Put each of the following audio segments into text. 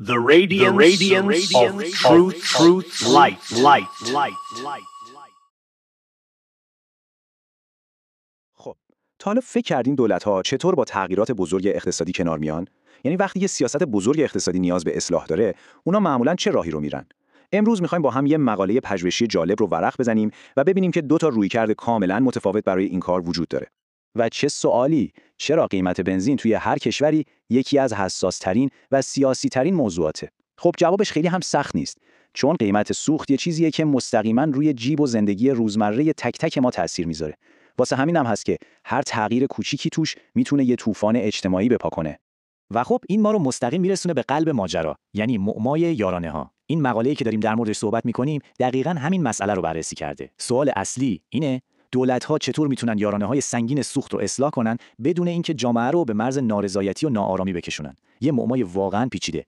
The radiance of truth, light. خب تا حالا فکر کردین دولت‌ها چطور با تغییرات بزرگ اقتصادی کنار میان؟ یعنی وقتی یه سیاست بزرگ اقتصادی نیاز به اصلاح داره، اونا معمولاً چه راهی رو میرن؟ امروز می‌خوایم با هم یه مقاله پژوهشی جالب رو ورق بزنیم و ببینیم که دو تا رویکرد کاملاً متفاوت برای این کار وجود داره. و چه سوالی، چرا قیمت بنزین توی هر کشوری یکی از حساس‌ترین و سیاسی‌ترین موضوعاته؟ خب جوابش خیلی هم سخت نیست، چون قیمت سوخت یه چیزیه که مستقیما روی جیب و زندگی روزمره تک تک ما تأثیر میذاره. واسه همین هم هست که هر تغییر کوچیکی توش میتونه یه طوفان اجتماعی بپا کنه. و خب این ما رو مستقیم میرسونه به قلب ماجرا، یعنی معمای یارانه ها. این مقاله‌ای که داریم در موردش صحبت می‌کنیم دقیقاً همین مسئله رو بررسی کرده. سوال اصلی اینه دولت‌ها چطور میتونن یارانه‌های سنگین سوخت رو اصلاح کنن بدون اینکه جامعه رو به مرز نارضایتی و ناآرامی بکشونن. یه معمای واقعاً پیچیده.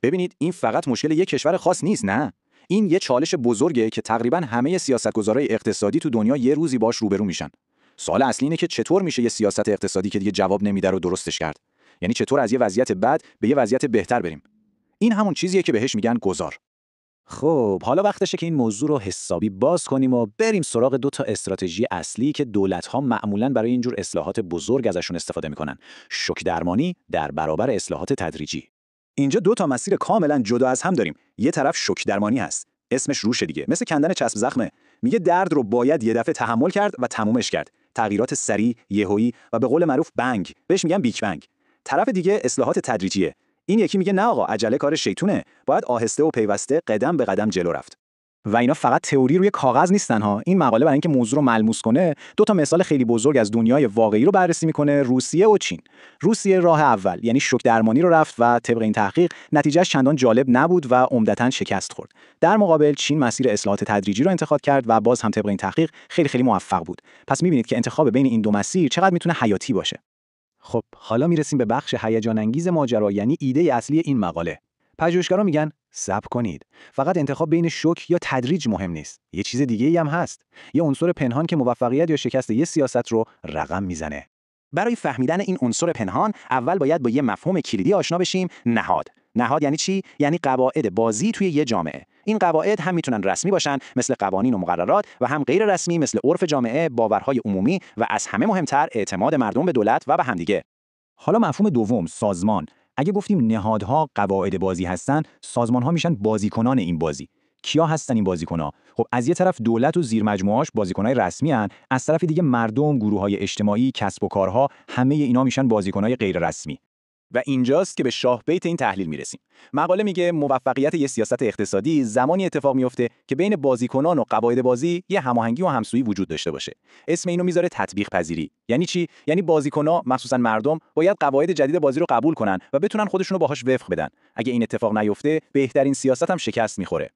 ببینید این فقط مشکل یک کشور خاص نیست، نه. این یه چالش بزرگه که تقریباً همه سیاستگزارای اقتصادی تو دنیا یه روزی باش روبرو میشن. سوال اصلی اینه که چطور میشه یه سیاست اقتصادی که دیگه جواب نمیده رو درستش کرد. یعنی چطور از یه وضعیت بد به یه وضعیت بهتر بریم. این همون چیزیه که بهش میگن گذار. خب حالا وقتشه که این موضوع رو حسابی باز کنیم و بریم سراغ دو تا استراتژی اصلی که دولت‌ها معمولاً برای اینجور اصلاحات بزرگ ازشون استفاده میکنن. شوک درمانی در برابر اصلاحات تدریجی. اینجا دو تا مسیر کاملا جدا از هم داریم. یه طرف شوک درمانی هست، اسمش روشه دیگه، مثل کندن چسب زخمه. میگه درد رو باید یه دفعه تحمل کرد و تمومش کرد. تغییرات سریع، یهویی و به قول معروف بنگ، بهش میگن بیگ بنگ. طرف دیگه اصلاحات تدریجیه. این یکی میگه نه آقا، عجله کار شیطونه، باید آهسته و پیوسته قدم به قدم جلو رفت. و اینا فقط تئوری روی کاغذ نیستن ها. این مقاله برای اینکه موضوع رو ملموس کنه دو تا مثال خیلی بزرگ از دنیای واقعی رو بررسی میکنه، روسیه و چین. روسیه راه اول یعنی شوک درمانی رو رفت و طبق این تحقیق نتیجهش چندان جالب نبود و عمدتاً شکست خورد. در مقابل چین مسیر اصلاحات تدریجی رو انتخاب کرد و باز هم طبق این تحقیق خیلی موفق بود. پس میبینید که انتخاب بین این دو مسیر چقدر میتونه حیاتی باشه. خب حالا میرسیم به بخش هیجان انگیز ماجرا، یعنی ایده اصلی این مقاله. پژوهشگرا میگن صبر کنید، فقط انتخاب بین شوک یا تدریج مهم نیست، یه چیز دیگه‌ای هم هست، یه عنصر پنهان که موفقیت یا شکست یه سیاست رو رقم میزنه. برای فهمیدن این عنصر پنهان اول باید با یه مفهوم کلیدی آشنا بشیم، نهاد. نهاد یعنی چی؟ یعنی قواعد بازی توی یه جامعه. این قواعد هم میتونن رسمی باشن مثل قوانین و مقررات و هم غیر رسمی مثل عرف جامعه، باورهای عمومی و از همه مهمتر اعتماد مردم به دولت و به همدیگه. حالا مفهوم دوم، سازمان. اگه گفتیم نهادها قواعد بازی هستن، سازمان‌ها میشن بازیکنان این بازی. کیا هستن این بازیکن‌ها؟ خب از یه طرف دولت و زیرمجموعه‌اش بازیکنای رسمی ان، از طرف دیگه مردم، گروه‌های اجتماعی، کسب و کارها، همه اینا میشن بازیکنای غیر رسمی. و اینجاست که به شاه بیت این تحلیل میرسیم. مقاله میگه موفقیت یه سیاست اقتصادی زمانی اتفاق میفته که بین بازیکنان و قواعد بازی یه هماهنگی و همسویی وجود داشته باشه. اسم اینو میذاره تطبیق پذیری. یعنی چی؟ یعنی بازیکن‌ها، مخصوصا مردم، باید قواعد جدید بازی رو قبول کنن و بتونن خودشونو باهاش وفق بدن. اگه این اتفاق نیفته، بهترین سیاست هم شکست میخوره.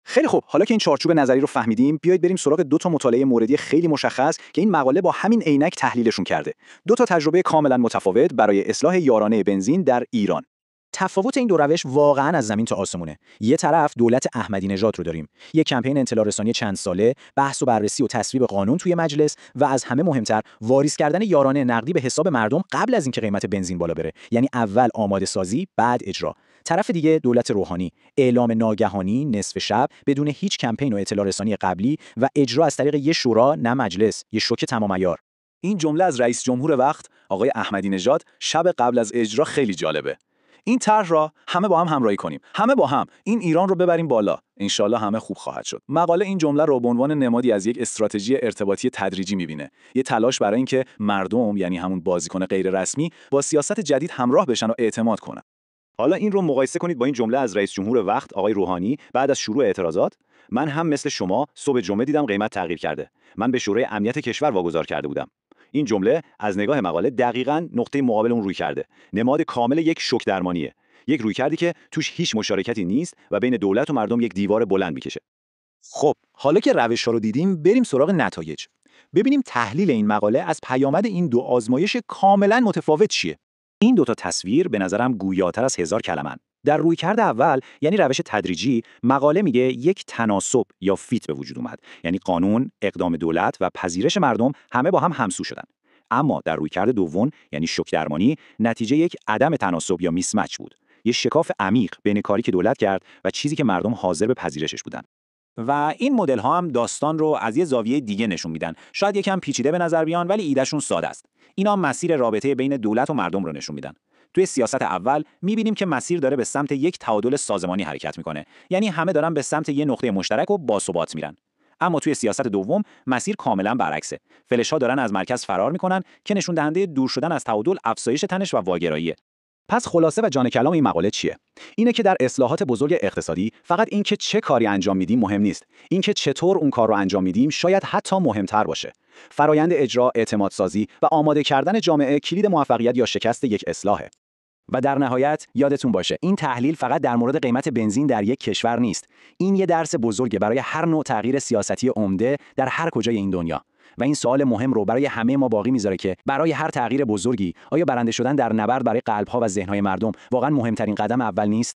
خیلی خوب، حالا که این چارچوب نظری رو فهمیدیم، بیایید بریم سراغ دو تا مطالعه موردی خیلی مشخص که این مقاله با همین عینک تحلیلشون کرده. دو تا تجربه کاملا متفاوت برای اصلاح یارانه بنزین در ایران. تفاوت این دو روش واقعاً از زمین تا آسمونه. یه طرف دولت احمدی نژاد رو داریم، یک کمپین اطلاع رسانی چند ساله، بحث و بررسی و تصویب قانون توی مجلس و از همه مهمتر واریز کردن یارانه نقدی به حساب مردم قبل از اینکه قیمت بنزین بالا بره. یعنی اول آماده سازی، بعد اجرا. طرف دیگه دولت روحانی، اعلام ناگهانی نصف شب بدون هیچ کمپین و اطلاع رسانی قبلی و اجرا از طریق یه شورا نه مجلس، یه شوک تمام عیار. این جمله از رئیس جمهور وقت آقای احمدی نژاد شب قبل از اجرا خیلی جالبه. این طرح را همه با هم همراهی کنیم، همه با هم این ایران رو ببریم بالا، انشالله همه خوب خواهد شد. مقاله این جمله رو به عنوان نمادی از یک استراتژی ارتباطی تدریجی می‌بینه، یه تلاش برای اینکه مردم، یعنی همون بازیکن غیر رسمی، با سیاست جدید همراه بشن و اعتماد کنن. حالا این رو مقایسه کنید با این جمله از رئیس جمهور وقت آقای روحانی بعد از شروع اعتراضات. من هم مثل شما صبح جمعه دیدم قیمت تغییر کرده. من به شورای امنیت کشور واگذار کرده بودم. این جمله از نگاه مقاله دقیقاً نقطه مقابل اون روی کرده. نماد کامل یک شوک درمانیه. یک رویکردی که توش هیچ مشارکتی نیست و بین دولت و مردم یک دیوار بلند میکشه. خب حالا که روش‌ها رو دیدیم، بریم سراغ نتایج. ببینیم تحلیل این مقاله از پیامد این دو آزمایش کاملاً متفاوت چیه. این دو تا تصویر به نظرم گویاتر از هزار کلمه‌ن. در رویکرد اول، یعنی روش تدریجی، مقاله میگه یک تناسب یا فیت به وجود اومد. یعنی قانون، اقدام دولت و پذیرش مردم همه با هم همسو شدن. اما در رویکرد دوم، یعنی شوک درمانی، نتیجه یک عدم تناسب یا میسمچ بود. یه شکاف عمیق بین کاری که دولت کرد و چیزی که مردم حاضر به پذیرشش بودن. و این مدل ها هم داستان رو از یه زاویه دیگه نشون میدن. شاید یکم پیچیده به نظر بیان ولی ایدهشون ساده است. اینا مسیر رابطه بین دولت و مردم رو نشون میدن. توی سیاست اول می‌بینیم که مسیر داره به سمت یک تعادل سازمانی حرکت میکنه. یعنی همه دارن به سمت یه نقطه مشترک و باثبات میرن. اما توی سیاست دوم مسیر کاملا برعکسه. فلش‌ها دارن از مرکز فرار میکنن که نشون دهنده دور شدن از تعادل، افزایش تنش و واگراییه. پس خلاصه و جان کلام این مقاله چیه؟ اینه که در اصلاحات بزرگ اقتصادی فقط اینکه چه کاری انجام میدیم مهم نیست. اینکه چطور اون کار رو انجام میدیم شاید حتی مهمتر باشه. فرایند اجرا، اعتمادسازی و آماده کردن جامعه کلید موفقیت یا شکست یک اصلاحه. و در نهایت یادتون باشه این تحلیل فقط در مورد قیمت بنزین در یک کشور نیست. این یه درس بزرگه برای هر نوع تغییر سیاستی عمده در هر کجای این دنیا. و این سوال مهم رو برای همه ما باقی میذاره که برای هر تغییر بزرگی آیا برنده شدن در نبرد برای قلب‌ها و ذهن‌های مردم واقعا مهمترین قدم اول نیست؟